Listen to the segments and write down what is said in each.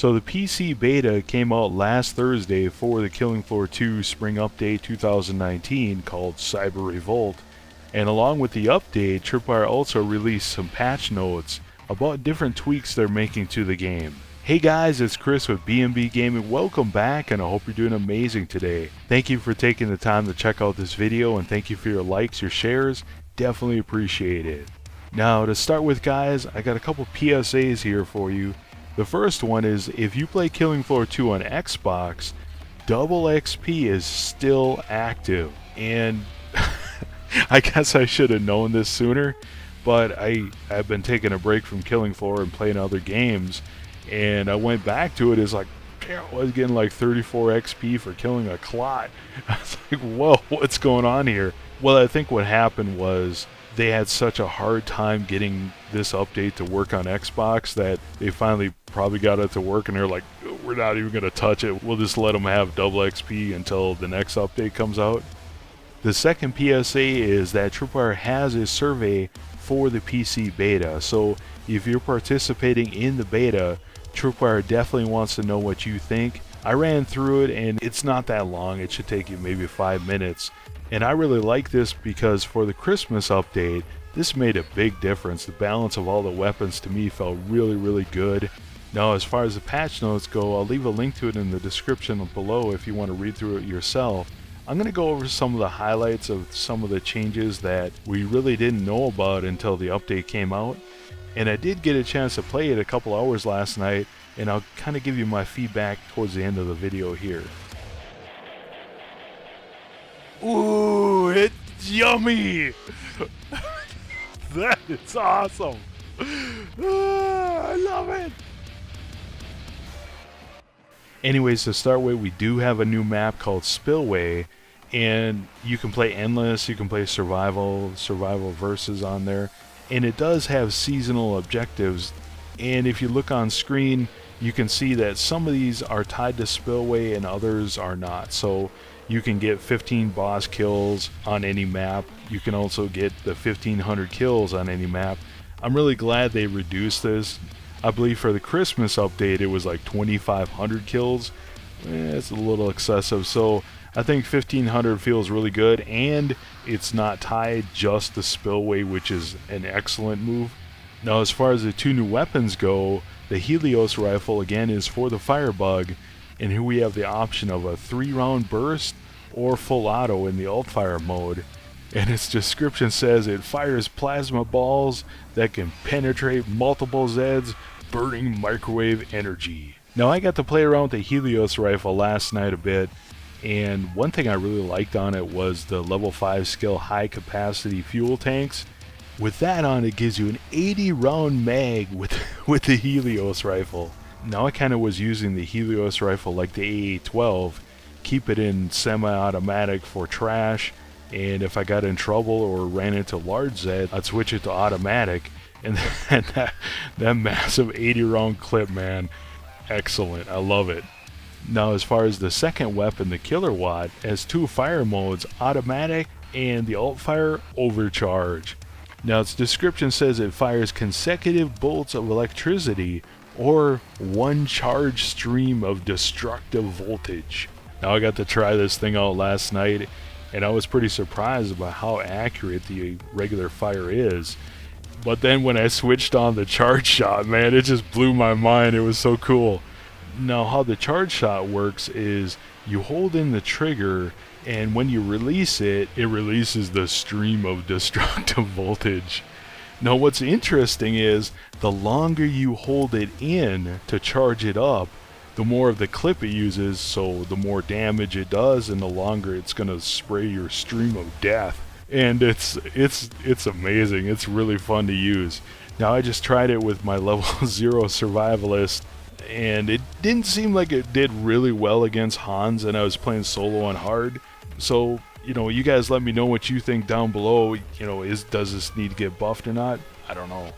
So the PC beta came out last Thursday for the Killing Floor 2 Spring Update 2019 called Cyber Revolt. And along with the update, Tripwire also released some patch notes about different tweaks they're making to the game. Hey guys, it's Chris with B&B Gaming. Welcome back, and I hope you're doing amazing today. Thank you for taking the time to check out this video, and thank you for your likes, your shares. Definitely appreciate it. Now to start with, guys, I got a couple PSAs here for you. The first one is, if you play Killing Floor 2 on Xbox, double XP is still active. And I guess I should have known this sooner, but I've been taking a break from Killing Floor and playing other games, and I went back to it. It's like, damn, I was getting like 34 XP for killing a clot. I was like, whoa, what's going on here? Well, I think what happened was they had such a hard time getting this update to work on Xbox that they finally probably got it to work, and they're like, we're not even going to touch it. We'll just let them have double XP until the next update comes out. The second PSA is that Tripwire has a survey for the PC beta. So if you're participating in the beta, Tripwire definitely wants to know what you think. I ran through it, and it's not that long. It should take you maybe 5 minutes. And I really like this because for the Christmas update, this made a big difference. The balance of all the weapons to me felt really good. Now, as far as the patch notes go, I'll leave a link to it in the description below if you want to read through it yourself. I'm going to go over some of the highlights of some of the changes that we really didn't know about until the update came out. And I did get a chance to play it a couple hours last night, and I'll kind of give you my feedback towards the end of the video here. Ooh, it's yummy! That is awesome! I love it! Anyways, to start with, we do have a new map called Spillway, and you can play Endless, you can play Survival Versus on there, and it does have seasonal objectives. And if you look on screen, you can see that some of these are tied to Spillway and others are not. So you can get 15 boss kills on any map. You can also get the 1500 kills on any map. I'm really glad they reduced this. I believe for the Christmas update it was like 2500 kills. It's a little excessive, so I think 1500 feels really good, and it's not tied just to Spillway, which is an excellent move. Now, as far as the two new weapons go, the Helios rifle again is for the Firebug, and here we have the option of a 3-round burst or full auto in the alt fire mode. And its description says it fires plasma balls that can penetrate multiple Zeds, burning microwave energy. Now, I got to play around with the Helios rifle last night a bit, and one thing I really liked on it was the level 5 skill high capacity fuel tanks. With that on, it gives you an 80 round mag with the Helios rifle. Now, I kind of was using the Helios rifle like the AA-12, keep it in semi-automatic for trash, and if I got in trouble or ran into large Zed, I'd switch it to automatic, and that massive 80 round clip, man, excellent, I love it. Now, as far as the second weapon, the Killer Watt, has two fire modes, automatic and the alt fire overcharge. Now, its description says it fires consecutive bolts of electricity or one charge stream of destructive voltage. Now, I got to try this thing out last night, and I was pretty surprised about how accurate the regular fire is. But then when I switched on the charge shot, man, it just blew my mind. It was so cool. Now, how the charge shot works is you hold in the trigger, and when you release it, it releases the stream of destructive voltage. Now, what's interesting is the longer you hold it in to charge it up, the more of the clip it uses, so the more damage it does, and the longer it's going to spray your stream of death. And it's amazing. It's really fun to use. Now, I just tried it with my level 0 survivalist, and it didn't seem like it did really well against Hans, and I was playing solo on hard. So, you guys let me know what you think down below. Does this need to get buffed or not? I don't know.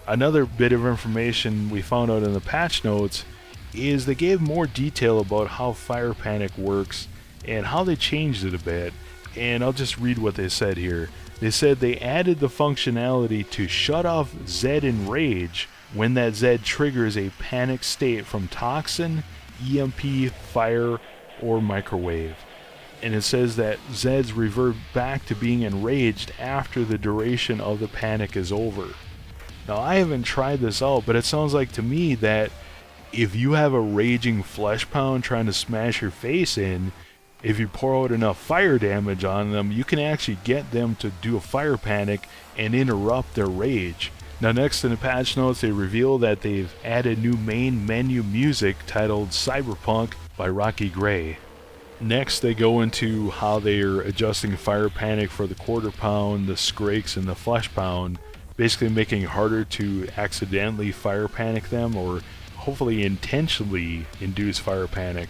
Another bit of information we found out in the patch notes is they gave more detail about how Fire Panic works and how they changed it a bit. And I'll just read what they said here. They said they added the functionality to shut off Zed and Rage when that Zed triggers a panic state from toxin, EMP, fire, or microwave. And it says that Zeds revert back to being enraged after the duration of the panic is over. Now, I haven't tried this out, but it sounds like to me that if you have a raging flesh pound trying to smash your face in, if you pour out enough fire damage on them, you can actually get them to do a fire panic and interrupt their rage. Now, next in the patch notes, they reveal that they've added new main menu music titled Cyberpunk by Rocky Gray. Next, they go into how they are adjusting fire panic for the quarter pound, the Skrakes, and the flesh pound, basically making it harder to accidentally fire panic them or hopefully intentionally induce fire panic.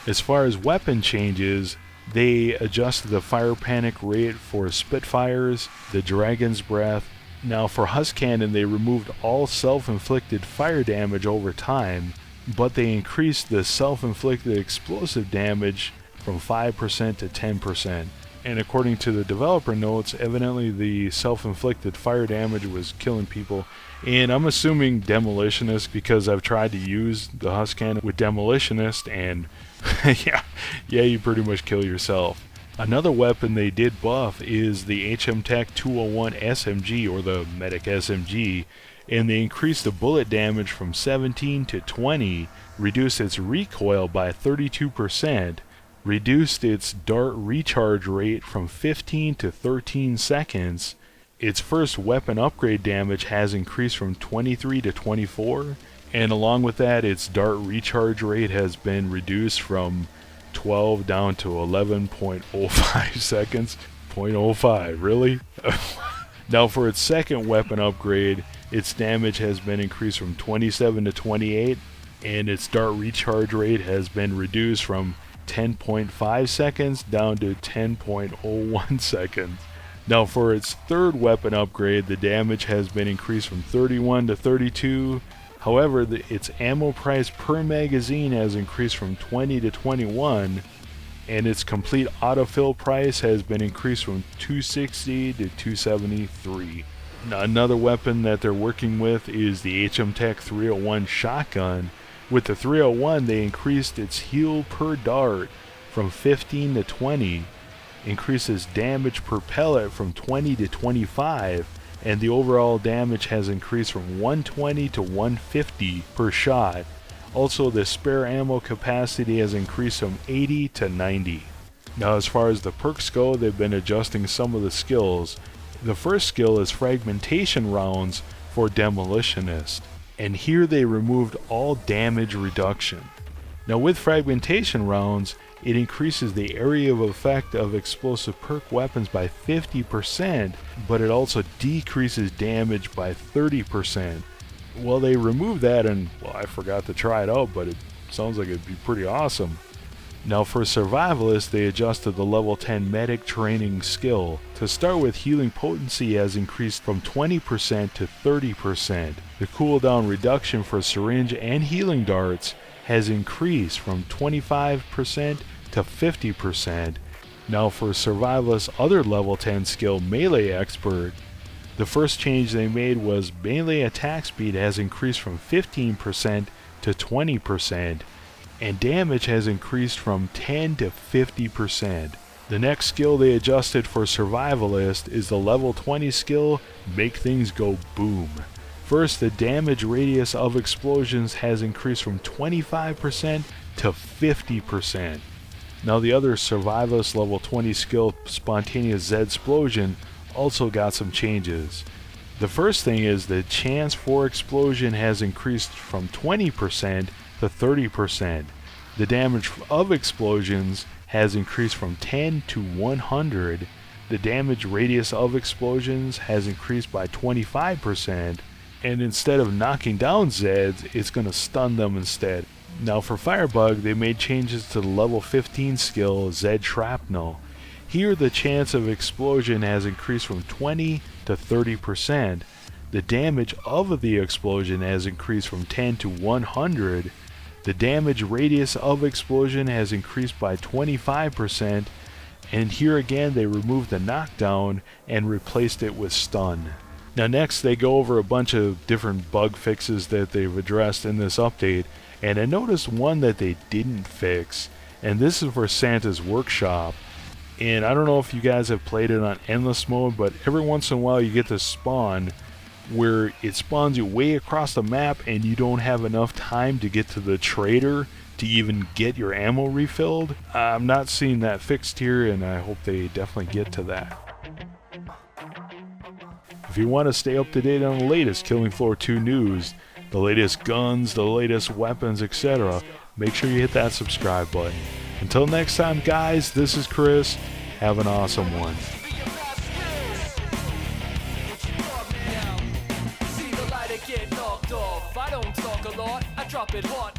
As far as weapon changes, they adjusted the fire panic rate for Spitfires, the Dragon's Breath. Now for Husk Cannon, they removed all self-inflicted fire damage over time, but they increased the self-inflicted explosive damage from 5% to 10%. And according to the developer notes, evidently the self-inflicted fire damage was killing people. And I'm assuming Demolitionist, because I've tried to use the Husk Cannon with Demolitionist, and yeah, you pretty much kill yourself. Another weapon they did buff is the HM Tech 201 SMG, or the Medic SMG, and they increased the bullet damage from 17 to 20, reduced its recoil by 32%, reduced its dart recharge rate from 15 to 13 seconds. Its first weapon upgrade damage has increased from 23 to 24, and along with that, its dart recharge rate has been reduced from 12 down to 11.05 seconds. 0.05, really? Now for its second weapon upgrade, its damage has been increased from 27 to 28, and its dart recharge rate has been reduced from 10.5 seconds down to 10.01 seconds. Now for its third weapon upgrade, the damage has been increased from 31 to 32. However, its ammo price per magazine has increased from 20 to 21, and its complete autofill price has been increased from 260 to 273. Now, another weapon that they're working with is the HM Tech 301 shotgun. With the 301, they increased its heal per dart from 15 to 20, increases damage per pellet from 20 to 25, and the overall damage has increased from 120 to 150 per shot. Also, the spare ammo capacity has increased from 80 to 90. Now, as far as the perks go, they've been adjusting some of the skills. The first skill is fragmentation rounds for Demolitionist, and here they removed all damage reduction. Now with fragmentation rounds, it increases the area of effect of explosive perk weapons by 50%, but it also decreases damage by 30%. Well, they removed that, and well, I forgot to try it out, but it sounds like it'd be pretty awesome. Now for Survivalists, they adjusted the level 10 medic training skill. To start with, healing potency has increased from 20% to 30%. The cooldown reduction for syringe and healing darts has increased from 25% to 50%. Now for Survivalist's other level 10 skill, Melee Expert, the first change they made was melee attack speed has increased from 15% to 20%, and damage has increased from 10 to 50%. The next skill they adjusted for Survivalist is the level 20 skill, Make Things Go Boom. First, the damage radius of explosions has increased from 25% to 50%. Now the other Survivalist level 20 skill, Spontaneous Zedsplosion, also got some changes. The first thing is the chance for explosion has increased from 20% to 30%. The damage of explosions has increased from 10 to 100. The damage radius of explosions has increased by 25. And instead of knocking down Zeds, it's going to stun them instead. Now for Firebug, they made changes to the level 15 skill, Zed Shrapnel. Here the chance of explosion has increased from 20 to 30%. The damage of the explosion has increased from 10 to 100. The damage radius of explosion has increased by 25%. And here again they removed the knockdown and replaced it with stun. Now next they go over a bunch of different bug fixes that they've addressed in this update, and I noticed one that they didn't fix, and this is for Santa's Workshop. And I don't know if you guys have played it on endless mode, but every once in a while you get this spawn where it spawns you way across the map and you don't have enough time to get to the trader to even get your ammo refilled. I'm not seeing that fixed here, and I hope they definitely get to that. If you want to stay up to date on the latest Killing Floor 2 news, the latest guns, the latest weapons, etc., make sure you hit that subscribe button. Until next time, guys, this is Chris. Have an awesome one. See the light get knocked off. I don't talk a lot, I drop it hard.